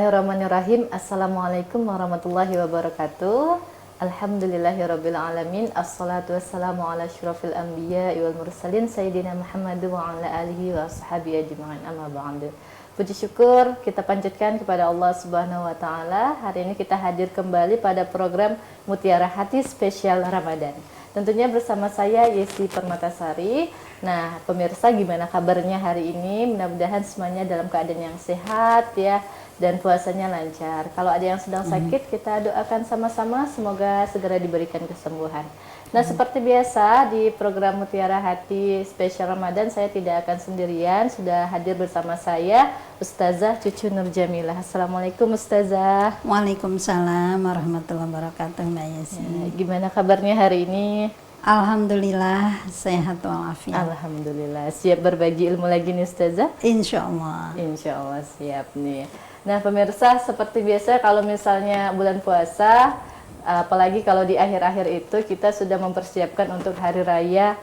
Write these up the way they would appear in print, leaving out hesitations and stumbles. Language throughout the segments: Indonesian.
Bismillahirrahmanirrahim. Assalamualaikum warahmatullahi wabarakatuh. Alhamdulillahirabbil alamin. Assalatu wassalamu ala asyrofil anbiya wal mursalin sayyidina Muhammad wa ala alihi wa ashabihi ajma'in. Amma ba'du. Puji syukur kita panjatkan kepada Allah Subhanahu wa taala. Hari ini kita hadir kembali pada program Mutiara Hati spesial Ramadan. Tentunya bersama saya Yesi Permatasari. Nah, pemirsa gimana kabarnya hari ini? Mudah-mudahan semuanya dalam keadaan yang sehat ya, dan puasanya lancar. Kalau ada yang sedang sakit, kita doakan sama-sama semoga segera diberikan kesembuhan. Nah, seperti biasa di program Mutiara Hati spesial Ramadan, saya tidak akan sendirian. Sudah hadir bersama saya Ustazah Cucu Nur Jamilah. Assalamualaikum Ustazah. Waalaikumsalam warahmatullahi wabarakatuh, Mbak Yesi. Ya, gimana kabarnya hari ini? Alhamdulillah sehat walafiat. Alhamdulillah. Siap berbagi ilmu lagi nih Ustazah? Insya Allah. Insya Allah siap nih. Nah pemirsa, seperti biasa kalau misalnya bulan puasa, apalagi kalau di akhir-akhir itu kita sudah mempersiapkan untuk hari raya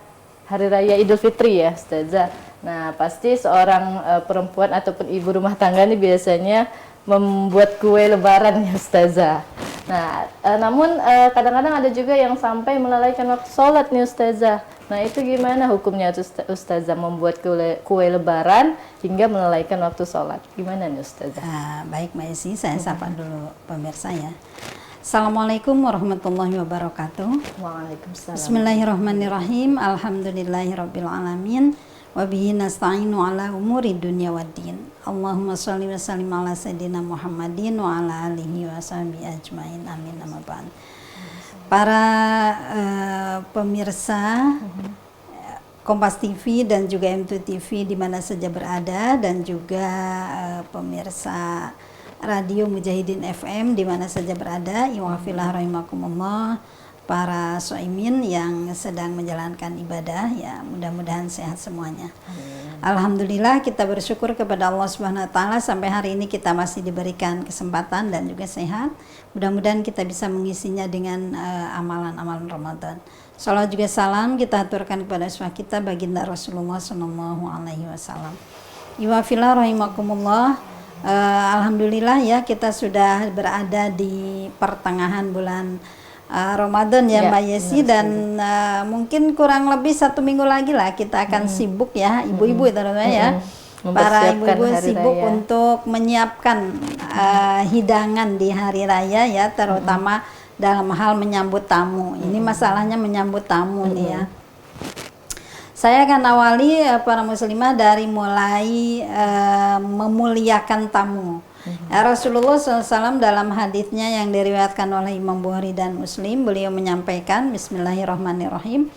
Idul Fitri ya Ustazah. Nah pasti seorang perempuan ataupun ibu rumah tangga ini biasanya membuat kue lebaran ya Ustazah. Nah, namun kadang-kadang ada juga yang sampai melalaikan waktu sholat nih Ustazah. Nah itu gimana hukumnya Ustazah membuat kue lebaran hingga melalaikan waktu sholat? Gimana nih Ustazah? Baik Mbak Yesi, saya sapa dulu pemirsa ya. Assalamualaikum warahmatullahi wabarakatuh. Waalaikumsalam. Bismillahirrahmanirrahim. Alhamdulillahirabbil alamin. Wabihi nasta'inu ala umuri dunya waddin. Allahumma sholli wa sallim ala sayyidina Muhammadin wa ala alihi wa sahbihi ajmain. Amin. Amma ba'd. Para pemirsa Kompas TV dan juga M2 TV di mana saja berada, dan juga pemirsa Radio Mujahidin FM di mana saja berada, iwafillah rahimakumullah. Para soimin yang sedang menjalankan ibadah ya, mudah-mudahan sehat semuanya. Alhamdulillah kita bersyukur kepada Allah Subhanahu wa taala sampai hari ini kita masih diberikan kesempatan dan juga sehat. Mudah-mudahan kita bisa mengisinya dengan amalan-amalan Ramadan. Salam juga salam kita aturkan kepada uswah kita baginda Rasulullah sallallahu alaihi wasallam. Iwafillah rahimakumullah. Alhamdulillah ya, kita sudah berada di pertengahan bulan Ramadan ya Mbak Yesi, dan mungkin kurang lebih 1 minggu lagi lah kita akan sibuk ya, ibu-ibu terutama ya, para ibu-ibu sibuk raya untuk menyiapkan hidangan di hari raya ya, terutama dalam hal menyambut tamu. Ini masalahnya menyambut tamu nih ya. Saya akan awali para muslimah dari mulai memuliakan tamu. Rasulullah SAW dalam hadisnya yang diriwayatkan oleh Imam Bukhari dan Muslim, beliau menyampaikan, Bismillahirrahmanirrahim,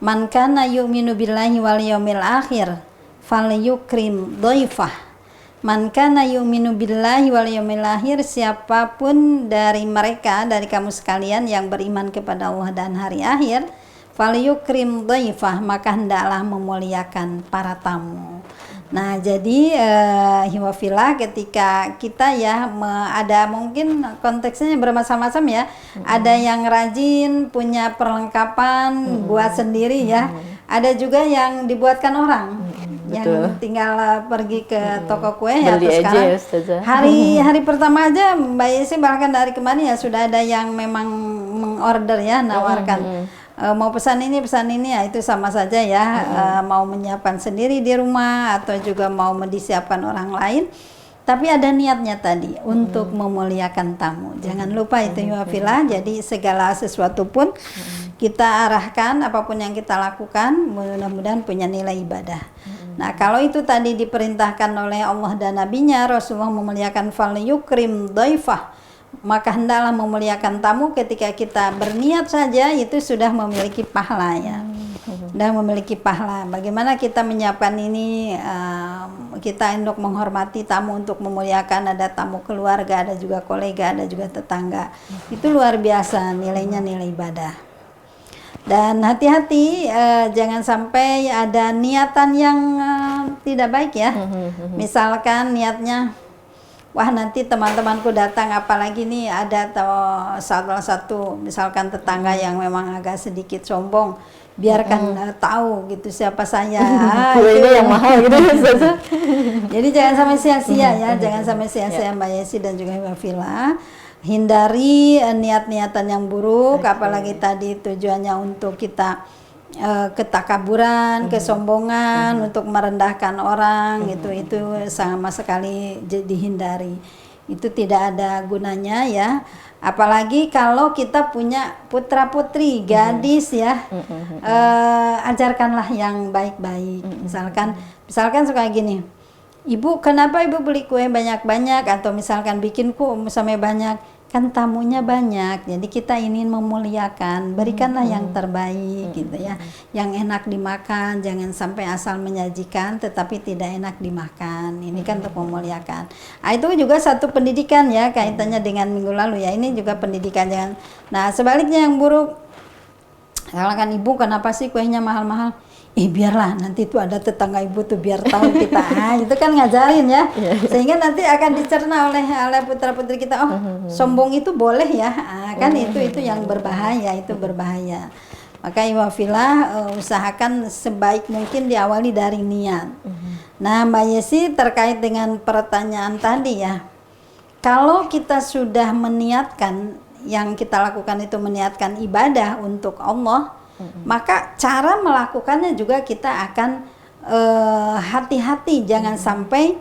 man kana yu'minu billahi wal yawmil akhir falyukrim dhaifah. Man kana yu'minu billahi wal yawmil akhir, siapapun dari mereka, dari kamu sekalian yang beriman kepada Allah dan hari akhir, falyukrim dhaifah, maka hendaklah memuliakan para tamu. Nah jadi hiwafillah, ketika kita ya ada mungkin konteksnya bermacam-macam ya, ada yang rajin punya perlengkapan buat sendiri ya, ada juga yang dibuatkan orang, yang tinggal pergi ke toko kue ya. Terus sekarang hari pertama aja Mbak Yesi, bahkan dari kemarin ya sudah ada yang memang mengorder ya, nawarkan mau pesan ini ya, itu sama saja ya, mau menyiapkan sendiri di rumah atau juga mau disiapkan orang lain, tapi ada niatnya tadi untuk memuliakan tamu. Jangan lupa itu wafillah. Jadi segala sesuatu pun kita arahkan, apapun yang kita lakukan mudah-mudahan punya nilai ibadah. Nah kalau itu tadi diperintahkan oleh Allah dan Nabinya, Rasulullah memuliakan fal yukrim dhaifah, maka hendaklah memuliakan tamu. Ketika kita berniat saja itu sudah memiliki pahala ya, sudah memiliki pahala. Bagaimana kita menyiapkan ini, kita untuk menghormati tamu, untuk memuliakan, ada tamu keluarga, ada juga kolega, ada juga tetangga, itu luar biasa nilainya, nilai ibadah. Dan hati-hati jangan sampai ada niatan yang tidak baik ya. Misalkan niatnya wah nanti teman-temanku datang, apalagi nih ada salah satu misalkan tetangga yang memang agak sedikit sombong, biarkan tahu gitu siapa saya. Kuenya yang mahal gitu ya Ustazah. Jadi jangan sampai sia-sia ya, jangan sampai sia-sia Mbak Yesi dan juga Mbak Vila. Hindari niat-niatan yang buruk, apalagi tadi tujuannya untuk kita ketakaburan, kesombongan, untuk merendahkan orang, itu sama sekali dihindari. Itu tidak ada gunanya ya. Apalagi kalau kita punya putra-putri, gadis ya, ajarkanlah yang baik-baik. Misalkan suka gini, Ibu, kenapa Ibu beli kue banyak-banyak, atau misalkan bikin kue sampai banyak, kan tamunya banyak, jadi kita ingin memuliakan, berikanlah yang terbaik gitu ya, yang enak dimakan, jangan sampai asal menyajikan tetapi tidak enak dimakan, ini kan untuk memuliakan. Nah, itu juga satu pendidikan ya, kaitannya dengan minggu lalu ya, ini juga pendidikan. Jangan. Nah sebaliknya yang buruk, misalkan Ibu kenapa sih kuenya mahal-mahal, biarlah nanti itu ada tetangga Ibu tuh biar tahu kita. Itu kan ngajarin ya, sehingga nanti akan dicerna oleh putra putri kita, oh sombong itu boleh ya, kan itu yang berbahaya, itu berbahaya. Maka iwafilah, usahakan sebaik mungkin diawali dari niat. Nah Mbak Yesi, terkait dengan pertanyaan tadi ya, kalau kita sudah meniatkan, yang kita lakukan itu meniatkan ibadah untuk Allah, maka cara melakukannya juga kita akan hati-hati, jangan sampai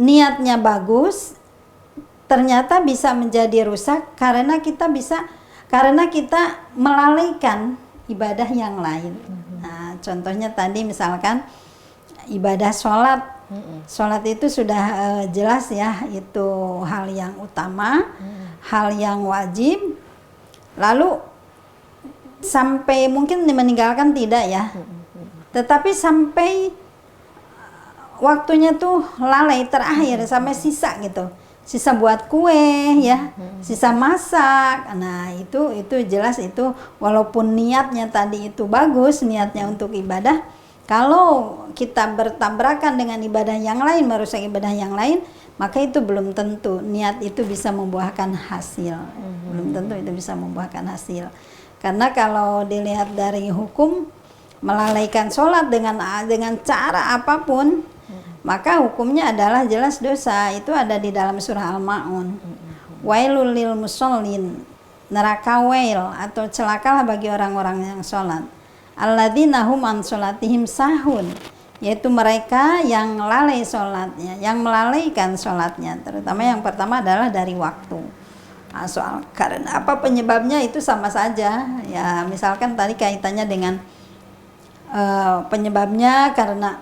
niatnya bagus ternyata bisa menjadi rusak karena kita melalaikan ibadah yang lain. Nah, contohnya tadi misalkan ibadah sholat, sholat itu sudah jelas ya, itu hal yang utama, hal yang wajib, lalu sampai mungkin meninggalkan tidak ya, tetapi sampai waktunya tuh lalai terakhir, sampai sisa gitu, sisa buat kue ya, sisa masak. Nah itu jelas, itu walaupun niatnya tadi itu bagus, niatnya untuk ibadah, kalau kita bertabrakan dengan ibadah yang lain, merusak ibadah yang lain, maka itu belum tentu niat itu bisa membuahkan hasil. Belum tentu itu bisa membuahkan hasil. Karena kalau dilihat dari hukum, melalaikan sholat dengan cara apapun, maka hukumnya adalah jelas dosa. Itu ada di dalam surah Al-Ma'un. Wailul lil musallin, neraka wail atau celakalah bagi orang-orang yang sholat. Alladzina hum an sholatihim sahun, yaitu mereka yang lalai sholatnya, yang melalaikan sholatnya. Terutama yang pertama adalah dari waktu. Nah, soal karena apa penyebabnya itu sama saja ya, misalkan tadi kaitannya dengan penyebabnya karena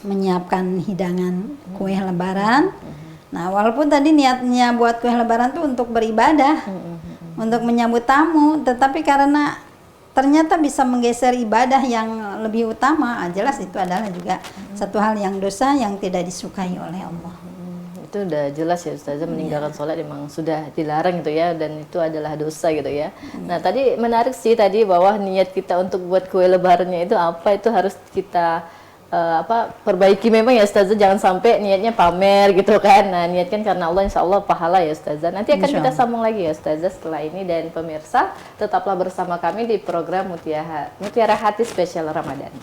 menyiapkan hidangan kue lebaran. Nah walaupun tadi niatnya buat kue lebaran tuh untuk beribadah, untuk menyambut tamu, tetapi karena ternyata bisa menggeser ibadah yang lebih utama, jelas itu adalah juga satu hal yang dosa yang tidak disukai oleh Allah. Itu udah jelas ya Ustazah, meninggalkan sholat memang sudah dilarang gitu ya, dan itu adalah dosa gitu ya. Nah tadi menarik sih tadi bahwa niat kita untuk buat kue lebarannya itu apa, itu harus kita perbaiki memang ya Ustazah, jangan sampai niatnya pamer gitu kan. Nah niatkan karena Allah, insya Allah pahala ya Ustazah. Nanti akan kita sambung lagi ya Ustazah setelah ini, dan pemirsa tetaplah bersama kami di program Mutiara Hati Spesial Ramadan.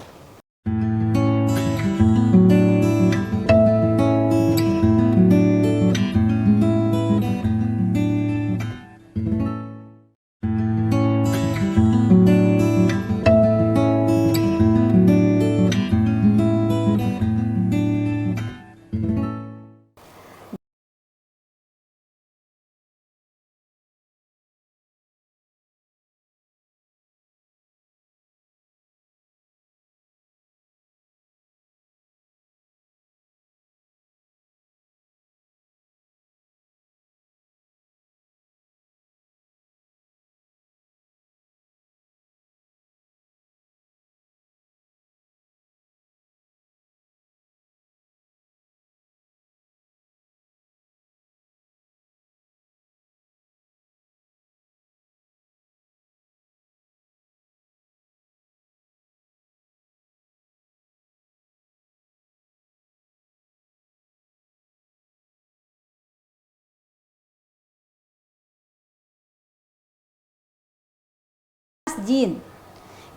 masjid.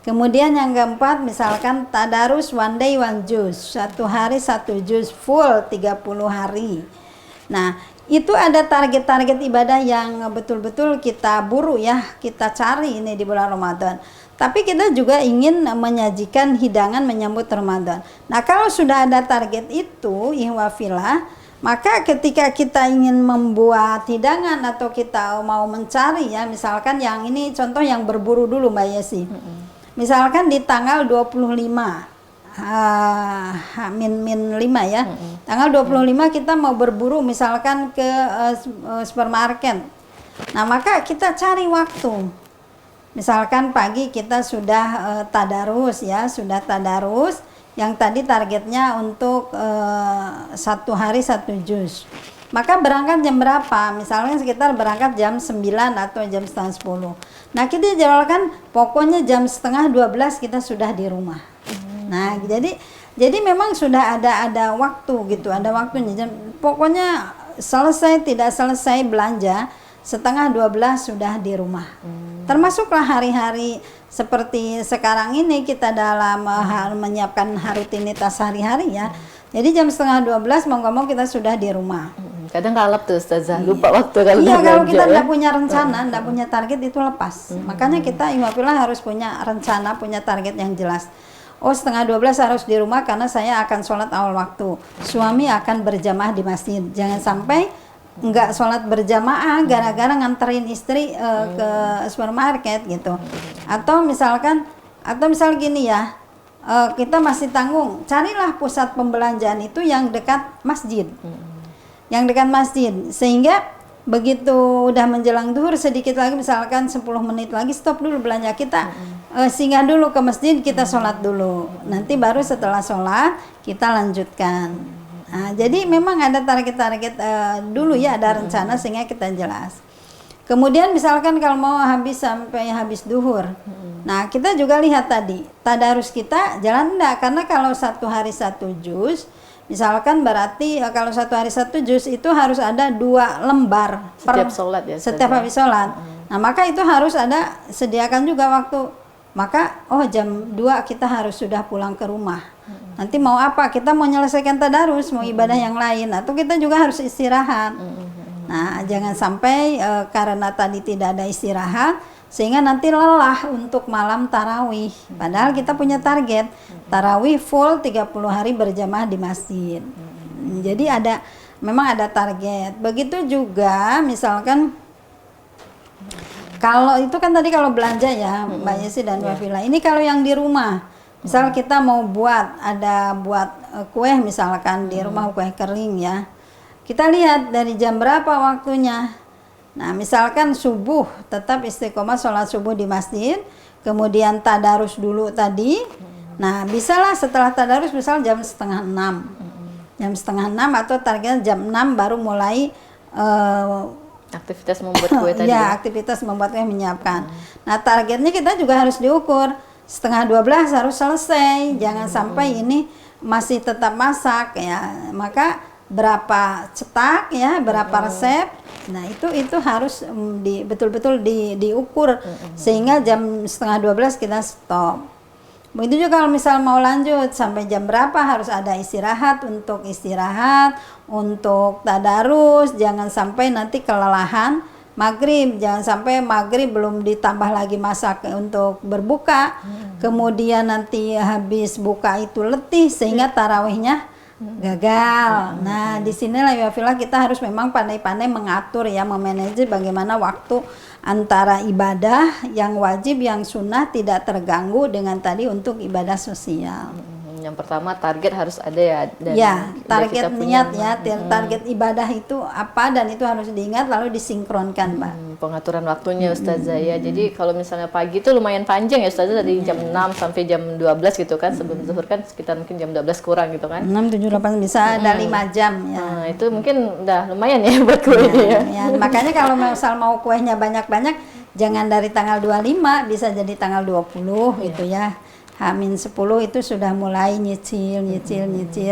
Kemudian yang keempat misalkan tadarus one day one juz, 1 hari 1 juz full 30 hari. Nah, itu ada target-target ibadah yang betul-betul kita buru ya, kita cari ini di bulan Ramadan. Tapi kita juga ingin menyajikan hidangan menyambut Ramadan. Nah, kalau sudah ada target itu, ihwafillah, maka ketika kita ingin membuat hidangan atau kita mau mencari ya, misalkan yang ini contoh yang berburu dulu Mbak Yesi. Misalkan di tanggal 25 min 5 ya. Tanggal 25 kita mau berburu misalkan ke supermarket. Nah, maka kita cari waktu. Misalkan pagi kita sudah tadarus ya, sudah tadarus yang tadi targetnya untuk 1 hari 1 juz. Maka berangkat jam berapa? Misalnya sekitar berangkat jam 9 atau jam setengah 10. Nah, kita jadwalkan pokoknya jam setengah 12 kita sudah di rumah. Nah, jadi memang sudah ada waktu gitu, ada waktunya. Pokoknya selesai tidak selesai belanja, setengah 12 sudah di rumah. Termasuklah hari-hari seperti sekarang ini kita dalam menyiapkan rutinitas sehari-hari ya. Jadi jam setengah 12 mau ngomong kita sudah di rumah. Kadang kalap tuh Ustazah, lupa waktu kalau iya, kalau kita ya. tidak punya rencana, tidak punya target itu lepas. Makanya kita ihwafillah harus punya rencana, punya target yang jelas. Oh, setengah 12 harus di rumah karena saya akan sholat awal waktu. Suami akan berjamaah di masjid. Jangan sampai nggak sholat berjamaah gara-gara nganterin istri ke supermarket gitu. Atau misal gini ya, kita masih tanggung, carilah pusat pembelanjaan itu yang dekat masjid. Yang dekat masjid, sehingga begitu udah menjelang duhur sedikit lagi, misalkan 10 menit lagi stop dulu belanja kita, singgah dulu ke masjid, kita sholat dulu, nanti baru setelah sholat kita lanjutkan. Nah, jadi memang ada target-target dulu ya, ada rencana sehingga kita jelas. Kemudian misalkan kalau mau sampai habis duhur, nah kita juga lihat tadi tadarus kita jalan enggak, karena kalau 1 hari 1 juz misalkan berarti kalau 1 hari 1 juz itu harus ada 2 lembar setiap sholat ya, setiap habis sholat. Nah, maka itu harus ada, sediakan juga waktu. Maka jam 2 kita harus sudah pulang ke rumah. Nanti mau apa? Kita mau menyelesaikan tadarus, mau ibadah yang lain, atau kita juga harus istirahat. Nah, jangan sampai karena tadi tidak ada istirahat sehingga nanti lelah untuk malam tarawih. Padahal kita punya target tarawih full 30 hari berjamaah di masjid. Jadi memang ada target. Begitu juga misalkan kalau itu kan tadi kalau belanja ya Mbak Yesi dan Mbak Vila. Ini kalau yang di rumah, misal kita mau buat kue misalkan di rumah, kue kering ya. Kita lihat dari jam berapa waktunya. Nah, misalkan subuh tetap istiqomah sholat subuh di masjid, kemudian tadarus dulu tadi. Nah, bisalah setelah tadarus misal jam setengah 6. Jam setengah 6 atau targetnya jam 6 baru mulai aktivitas membuat kue tadi. Ya, aktivitas membuat kue, menyiapkan. Nah, targetnya kita juga harus diukur. Setengah 12 harus selesai. Jangan sampai ini masih tetap masak ya. Maka berapa cetak ya, berapa resep. Nah, itu harus betul-betul diukur sehingga jam setengah 12 kita stop. Begitu juga kalau misal mau lanjut sampai jam berapa harus ada istirahat, untuk tadarus, jangan sampai nanti kelelahan maghrib, jangan sampai maghrib belum ditambah lagi masak untuk berbuka, kemudian nanti habis buka itu letih sehingga tarawihnya gagal. Nah, di sinilah ya Vila kita harus memang pandai-pandai mengatur ya, memanage bagaimana waktu antara ibadah yang wajib, yang sunnah tidak terganggu dengan tadi untuk ibadah sosial. Yang pertama target harus ada ya. Dan ya, target niat ya, target ibadah itu apa dan itu harus diingat lalu disinkronkan, Mbak. Pengaturan waktunya Ustazah ya. Jadi kalau misalnya pagi itu lumayan panjang ya Ustazah, dari jam 6 sampai jam 12 gitu kan. Sebelum zuhur kan sekitar mungkin jam 12 kurang gitu kan. 6, 7, 8 bisa ada 5 jam ya. Nah, itu mungkin udah lumayan ya buat kuenya ya. Makanya kalau misal mau kuenya banyak-banyak, jangan dari tanggal 25, bisa jadi tanggal 20 gitu ya. H-10 itu sudah mulai nyicil.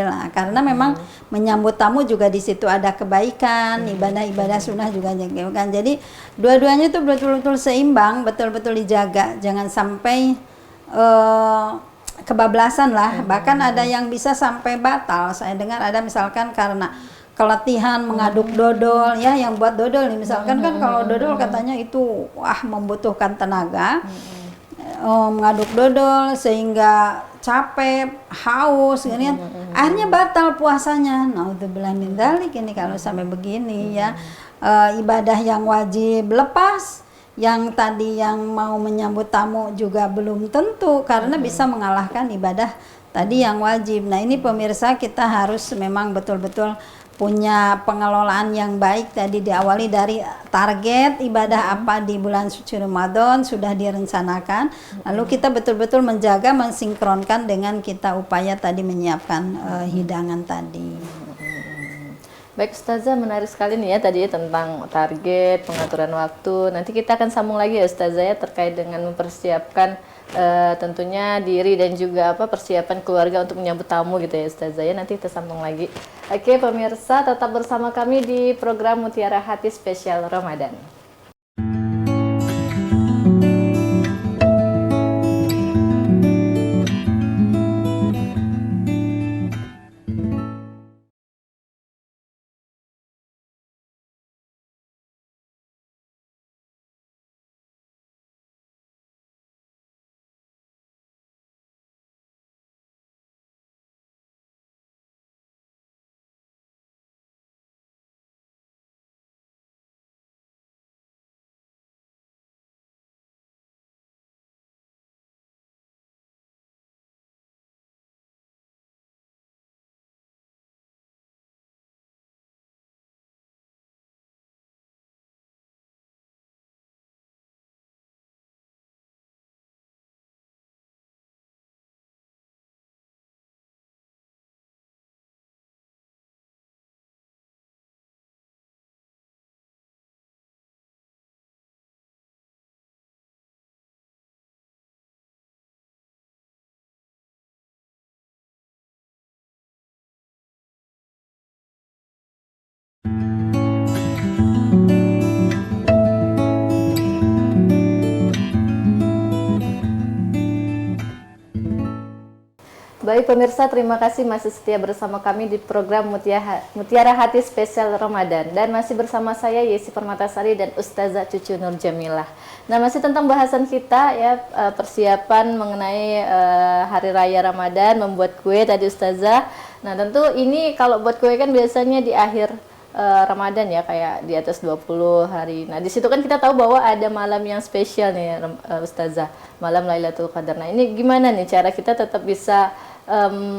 Nah, karena memang menyambut tamu juga di situ ada kebaikan, ibadah sunnah juga kan. Jadi dua-duanya itu betul-betul seimbang, betul-betul dijaga. Jangan sampai kebablasan lah. Bahkan ada yang bisa sampai batal. Saya dengar ada misalkan karena keletihan mengaduk dodol ya, yang buat dodol nih misalkan kan kalau dodol katanya itu membutuhkan tenaga. Mengaduk dodol sehingga capek, haus, kan? Akhirnya batal puasanya. Naudzubillah min dzalik ini kalau sampai begini ya. Ibadah yang wajib lepas, yang tadi yang mau menyambut tamu juga belum tentu karena bisa mengalahkan ibadah tadi yang wajib. Nah, ini pemirsa kita harus memang betul-betul punya pengelolaan yang baik. Tadi diawali dari target ibadah apa di bulan suci Ramadan sudah direncanakan, lalu kita betul-betul menjaga, mensinkronkan dengan kita upaya tadi menyiapkan hidangan tadi. Baik Ustazah, menarik sekali nih ya tadi tentang target, pengaturan waktu. Nanti kita akan sambung lagi ya Ustazah ya terkait dengan mempersiapkan tentunya diri dan juga persiapan keluarga untuk menyambut tamu gitu ya Ustazah ya. Nanti kita sambung lagi. Oke pemirsa, tetap bersama kami di program Mutiara Hati Spesial Ramadan. Baik pemirsa, terima kasih masih setia bersama kami di program Mutiara Hati Spesial Ramadan. Dan masih bersama saya Yesi Permatasari dan Ustazah Cucu Nur Jamilah. Nah, masih tentang bahasan kita ya, persiapan mengenai Hari Raya Ramadan, membuat kue tadi Ustazah. Nah, tentu ini kalau buat kue kan biasanya di akhir Ramadan ya, kayak di atas 20 hari. Nah, di situ kan kita tahu bahwa ada malam yang spesial nih Ustazah, malam Lailatul Qadar. Nah, ini gimana nih cara kita tetap bisa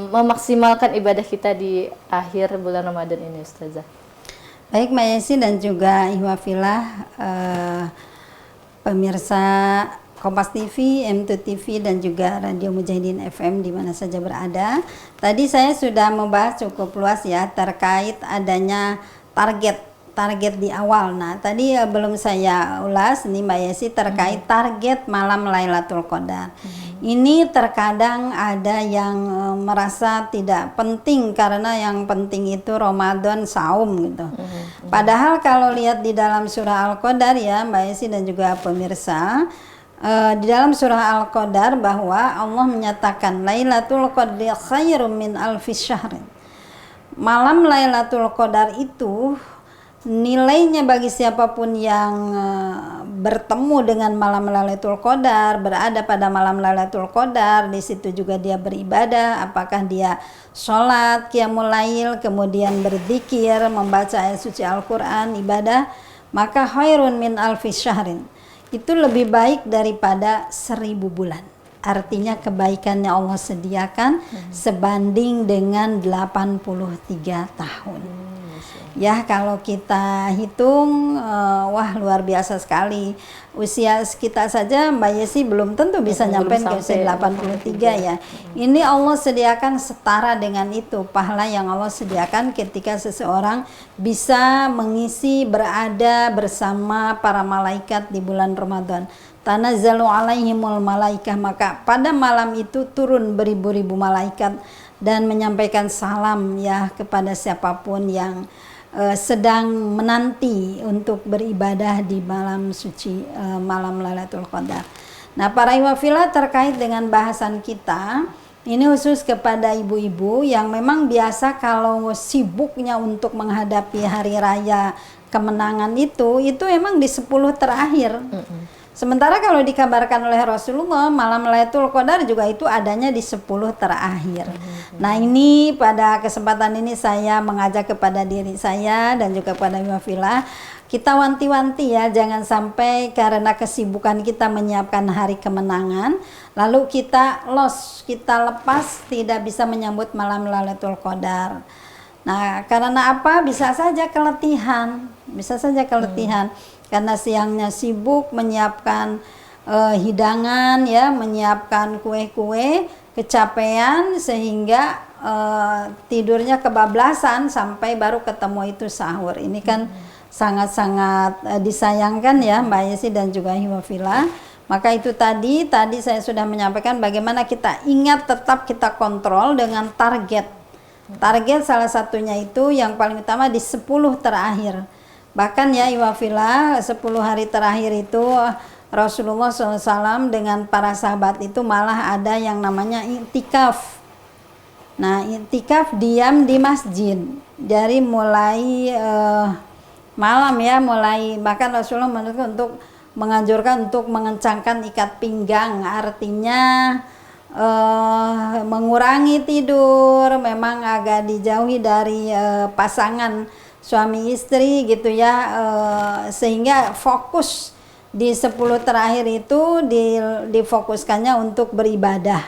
memaksimalkan ibadah kita di akhir bulan Ramadan ini Ustazah? Baik Mbak Yesi dan juga Ihwafilah, pemirsa Kompas TV, M2 TV dan juga Radio Mujahidin FM di mana saja berada. Tadi saya sudah membahas cukup luas ya terkait adanya target di awal. Nah, tadi belum saya ulas nih Mbak Yesi terkait target malam Lailatul Qadar. Ini terkadang ada yang merasa tidak penting karena yang penting itu Ramadan saum gitu. Padahal kalau lihat di dalam surah Al-Qadar ya Mbak Yesi dan juga pemirsa, di dalam surah Al-Qadar bahwa Allah menyatakan Lailatul Qadri khairum min alfi syahrin. Malam Lailatul Qadar itu nilainya bagi siapapun yang bertemu dengan malam Lailatul Qadar, berada pada malam Lailatul Qadar, di situ juga dia beribadah, apakah dia sholat, qiyamul lail, kemudian berzikir, membaca ayat suci Al-Quran, ibadah, maka khairun min alfi syahrin. Itu lebih baik daripada 1000 bulan. Artinya kebaikannya Allah sediakan sebanding dengan 83 tahun. Ya, kalau kita hitung, wah luar biasa sekali. Usia kita saja Mbak Yesi belum tentu bisa nyampe ke usia 83 ya. Ini Allah sediakan setara dengan itu, pahala yang Allah sediakan ketika seseorang bisa mengisi berada bersama para malaikat di bulan Ramadan. tanazzalu alaihimul malaikah, maka pada malam itu turun beribu-ribu malaikat dan menyampaikan salam ya kepada siapapun yang sedang menanti untuk beribadah di malam suci, malam Lailatul Qadar. Nah, para iwafila, terkait dengan bahasan kita ini khusus kepada ibu-ibu yang memang biasa kalau sibuknya untuk menghadapi hari raya kemenangan itu emang di 10 terakhir. Sementara kalau dikabarkan oleh Rasulullah, malam Lailatul Qadar juga itu adanya di 10 terakhir. Nah, ini pada kesempatan ini saya mengajak kepada diri saya dan juga kepada iwafila, kita wanti-wanti ya, jangan sampai karena kesibukan kita menyiapkan hari kemenangan lalu kita kita lepas, tidak bisa menyambut malam Lailatul Qadar. Nah, karena apa? Bisa saja keletihan, karena siangnya sibuk menyiapkan hidangan ya, menyiapkan kue-kue, kecapean sehingga tidurnya kebablasan sampai baru ketemu itu sahur. Ini kan sangat-sangat disayangkan ya Mbak Yesi dan juga Hiwafila. Maka itu tadi saya sudah menyampaikan bagaimana kita ingat, tetap kita kontrol dengan target. Target salah satunya itu yang paling utama di 10 terakhir. Bahkan ya iwafila, 10 hari terakhir itu Rasulullah SAW dengan para sahabat itu malah ada yang namanya i'tikaf. Nah, i'tikaf diam di masjid dari mulai malam ya, bahkan Rasulullah menganjurkan untuk mengencangkan ikat pinggang, artinya mengurangi tidur, memang agak dijauhi dari pasangan suami istri gitu ya, sehingga fokus di 10 terakhir itu difokuskannya untuk beribadah.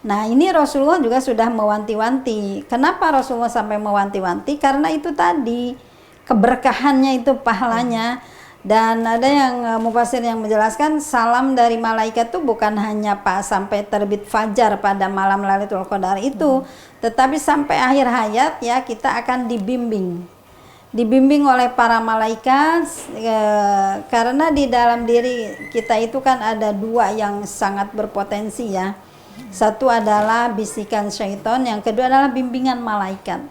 Nah, ini Rasulullah juga sudah mewanti-wanti. Kenapa Rasulullah sampai mewanti-wanti? Karena itu tadi keberkahannya itu, pahalanya. Dan ada yang mufasir yang menjelaskan salam dari malaikat itu bukan hanya sampai terbit fajar pada malam Lailatul Qadar itu, tetapi sampai akhir hayat ya kita akan dibimbing oleh para malaikat, karena di dalam diri kita itu kan ada 2 yang sangat berpotensi ya. Satu adalah bisikan syaitan, yang kedua adalah bimbingan malaikat.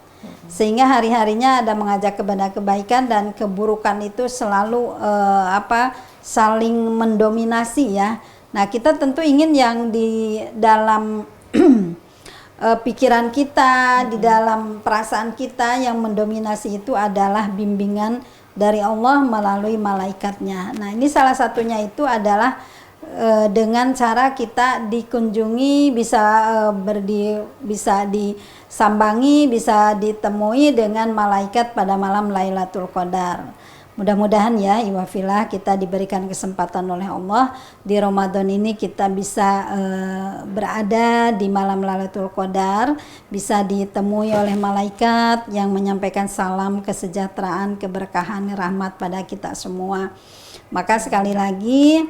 Sehingga hari-harinya ada mengajak kepada kebaikan, dan keburukan itu selalu saling mendominasi ya. Nah, kita tentu ingin yang di dalam pikiran kita, di dalam perasaan kita yang mendominasi itu adalah bimbingan dari Allah melalui malaikatnya. Nah, ini salah satunya itu adalah dengan cara kita dikunjungi, bisa disambangi, bisa ditemui dengan malaikat pada malam Lailatul Qadar. Mudah-mudahan ya iwafillah kita diberikan kesempatan oleh Allah di Ramadan ini kita bisa berada di malam Lailatul Qadar, bisa ditemui oleh malaikat yang menyampaikan salam kesejahteraan, keberkahan, rahmat pada kita semua. Maka sekali lagi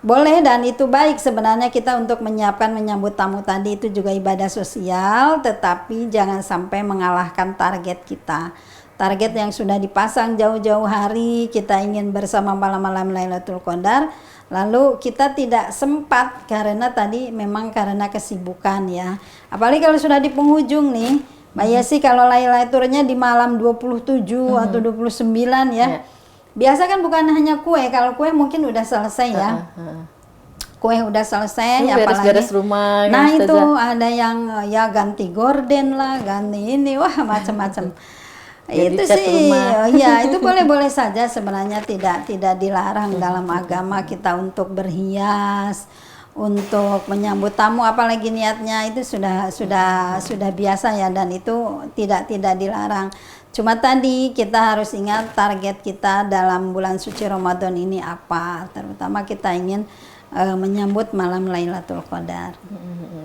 boleh dan itu baik sebenarnya kita untuk menyambut tamu tadi, itu juga ibadah sosial, tetapi jangan sampai mengalahkan target kita. Target yang sudah dipasang jauh-jauh hari, kita ingin bersama malam-malam Lailatul Qadar, lalu kita tidak sempat karena tadi memang karena kesibukan ya. Apalagi kalau sudah di penghujung nih, Mbak Yesi, kalau Lailaturnya di malam 27 atau 29 ya. Biasa kan bukan hanya kue, kalau kue mungkin udah selesai ya. Kue udah selesai, apalagi beres rumah. Nah itu ada yang ya ganti gorden lah, ganti ini, wah macam-macam. Itu sih ya, itu boleh-boleh saja sebenarnya, tidak dilarang dalam agama kita untuk berhias, untuk menyambut tamu, apalagi niatnya itu sudah biasa ya, dan itu tidak dilarang. Cuma tadi kita harus ingat target kita dalam bulan suci Ramadan ini apa, terutama kita ingin menyambut malam Lailatul Qadar.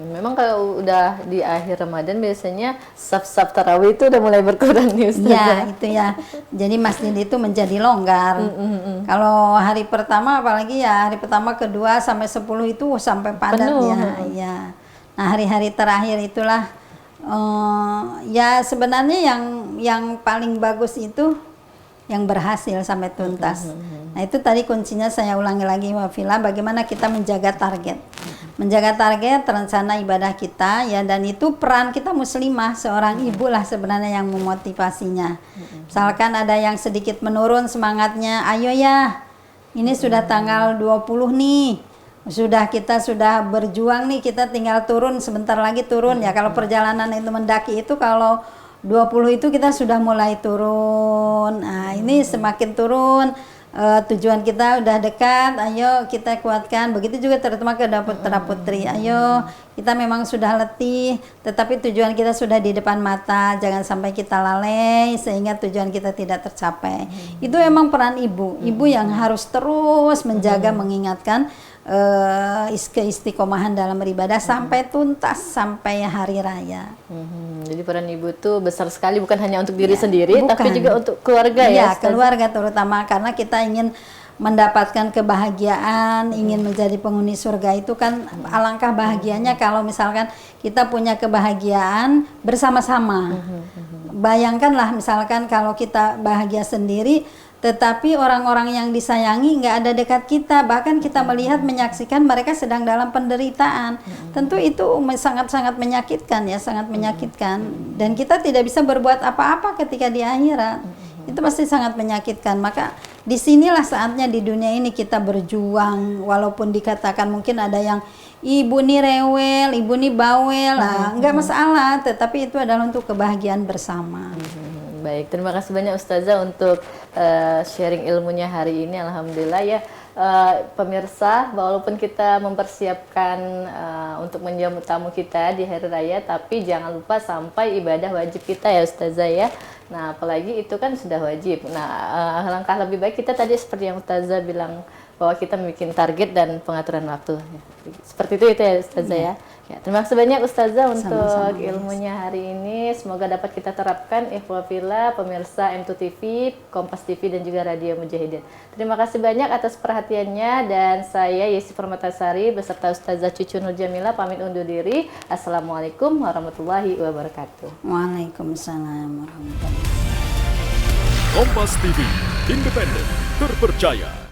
Memang kalau udah di akhir Ramadan biasanya saf-saf tarawih itu udah mulai berkurang nih Ustazah. Ya, itu ya. Jadi masjid itu menjadi longgar. Kalau hari pertama, apalagi ya hari pertama, kedua sampai 10 itu sampai padat ya. Nah, hari-hari terakhir itulah ya sebenarnya yang paling bagus itu yang berhasil sampai tuntas. Nah itu tadi kuncinya saya ulangi lagi Wafila, bagaimana kita menjaga target. Menjaga target rencana ibadah kita ya, dan itu peran kita muslimah, seorang ibu lah sebenarnya yang memotivasinya. Misalkan ada yang sedikit menurun semangatnya, ayo ya, ini sudah tanggal 20 nih. Kita sudah berjuang nih, kita tinggal turun, sebentar lagi turun ya. Kalau perjalanan itu mendaki itu kalau 20 itu kita sudah mulai turun. Nah, ini semakin turun, tujuan kita udah dekat, ayo kita kuatkan. Begitu juga terutama ke putra putri, ayo kita memang sudah letih, tetapi tujuan kita sudah di depan mata, jangan sampai kita lalai sehingga tujuan kita tidak tercapai. Itu emang peran ibu yang harus terus menjaga, mengingatkan keistiqomahan dalam beribadah sampai tuntas, sampai hari raya. Jadi peran ibu tuh besar sekali, bukan hanya untuk diri sendiri, bukan. tapi juga untuk keluarga ya. Keluarga terutama, karena kita ingin mendapatkan kebahagiaan, ingin menjadi penghuni surga. Itu kan alangkah bahagianya kalau misalkan kita punya kebahagiaan bersama-sama. Bayangkanlah misalkan kalau kita bahagia sendiri, tetapi orang-orang yang disayangi nggak ada dekat kita, bahkan kita melihat, menyaksikan mereka sedang dalam penderitaan. Tentu itu sangat-sangat menyakitkan ya, sangat menyakitkan. Dan kita tidak bisa berbuat apa-apa ketika di akhirat. Itu pasti sangat menyakitkan. Maka disinilah saatnya di dunia ini kita berjuang, walaupun dikatakan mungkin ada yang ibu nih rewel, ibu nih bawel, nggak masalah, tetapi itu adalah untuk kebahagiaan bersama. Baik, terima kasih banyak Ustazah untuk sharing ilmunya hari ini. Alhamdulillah ya, pemirsa, walaupun kita mempersiapkan untuk menjamu tamu kita di hari raya, tapi jangan lupa sampai ibadah wajib kita ya Ustazah ya. Nah, apalagi itu kan sudah wajib. Nah, alangkah lebih baik kita tadi seperti yang Ustazah bilang, bahwa kita membuat target dan pengaturan waktu. Seperti itu ya Ustazah ya. Ya, terima kasih banyak Ustazah untuk ilmunya hari ini. Semoga dapat kita terapkan ikhwafillah, pemirsa M2 TV, Kompas TV dan juga Radio Mujahidin. Terima kasih banyak atas perhatiannya, dan saya Yesi Permatasari beserta Ustazah Cucu Nur Jamila pamit undur diri. Assalamualaikum warahmatullahi wabarakatuh. Waalaikumsalam warahmatullahi wabarakatuh. Kompas TV, independen, terpercaya.